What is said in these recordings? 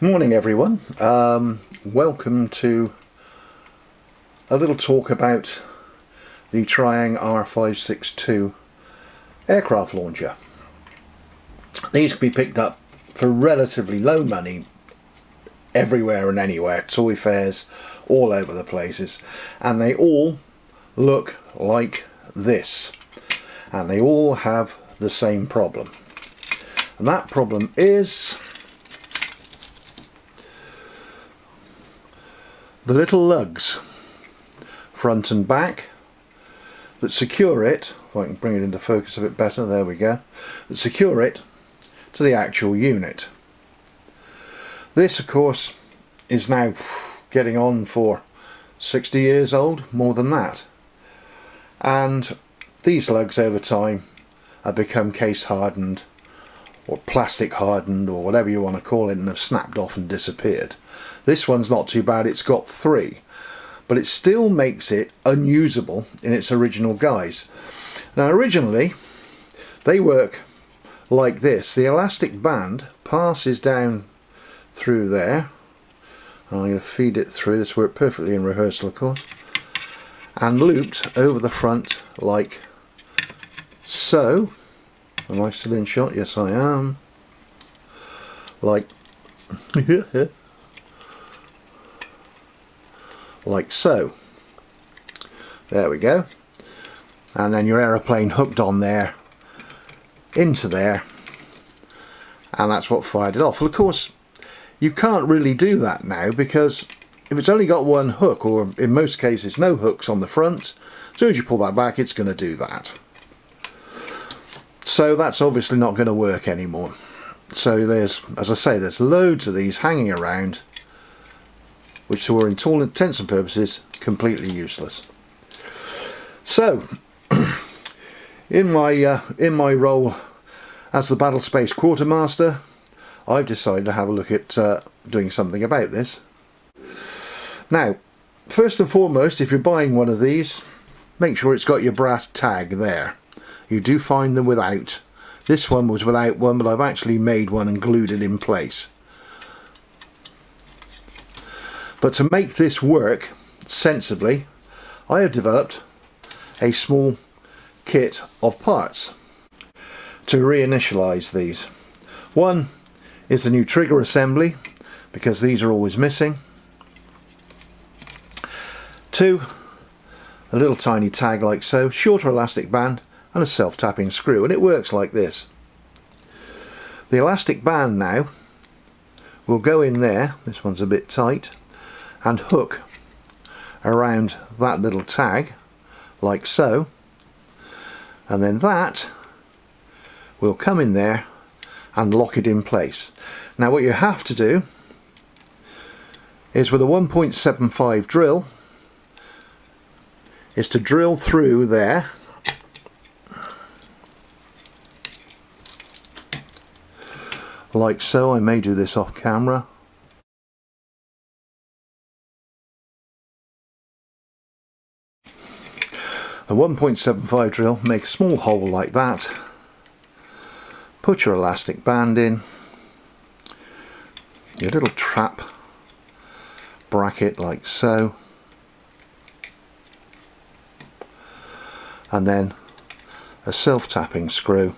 Morning everyone, welcome to a little talk about the Triang R562 aircraft launcher. These can be picked up for relatively low money everywhere and anywhere, toy fairs all over the places, and they all look like this, and they all have the same problem, and that problem is the little lugs front and back that secure it, if I can bring it into focus a bit better, there we go, that secure it to the actual unit. This of course is now getting on for 60 years old, more than that, and these lugs over time have become case hardened or plastic hardened or whatever you want to call it, and have snapped off and disappeared. This one's not too bad, it's got 3, but it still makes it unusable in its original guise. Now originally they work like this. The elastic band passes down through there. I'm going to feed it through, this worked perfectly in rehearsal of course, and looped over the front like so. Am I still in shot? Yes I am. Like like so. There we go. And then your aeroplane hooked on there into there, and that's what fired it off. Well, of course you can't really do that now, because if it's only got one hook, or in most cases no hooks on the front, as soon as you pull that back it's going to do that. So that's obviously not going to work anymore. So there's, as I say, there's loads of these hanging around which were, in all intents and purposes, completely useless. So in my role as the Battle Space Quartermaster, I've decided to have a look at doing something about this. Now, first and foremost, if you're buying one of these, make sure it's got your brass tag there. You do find them without. This one was without one, but I've actually made one and glued it in place. But to make this work sensibly, I have developed a small kit of parts to reinitialize these. One is the new trigger assembly, because these are always missing. 2, a little tiny tag like so, shorter elastic band, and a self-tapping screw, and it works like this. The elastic band now will go in there, this one's a bit tight, and hook around that little tag like so, and then that will come in there and lock it in place. Now what you have to do is, with a 1.75 drill, is to drill through there like so. I may do this off camera. A 1.75 drill, make a small hole like that, put your elastic band in, your little trap bracket like so, and then a self-tapping screw.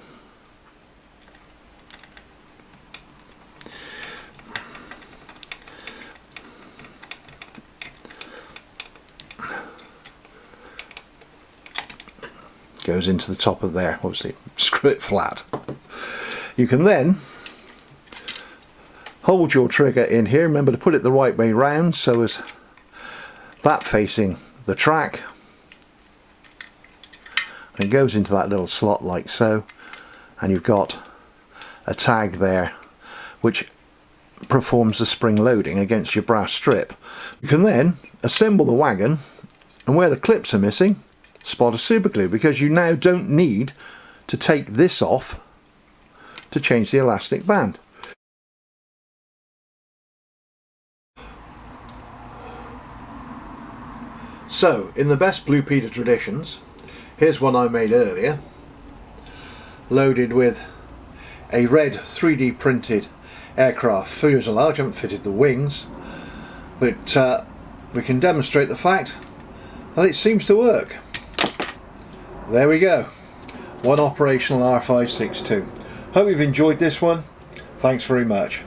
Goes into the top of there, obviously screw it flat. You can then hold your trigger in here, remember to put it the right way round, so as that facing the track, and it goes into that little slot like so, and you've got a tag there which performs the spring loading against your brass strip. You can then assemble the wagon, and where the clips are missing, spot a super glue, because you now don't need to take this off to change the elastic band. So, in the best Blue Peter traditions, here's one I made earlier, loaded with a red 3D printed aircraft fuselage. I haven't fitted the wings, but we can demonstrate the fact that it seems to work. There we go, one operational R562. Hope you've enjoyed this one. Thanks very much.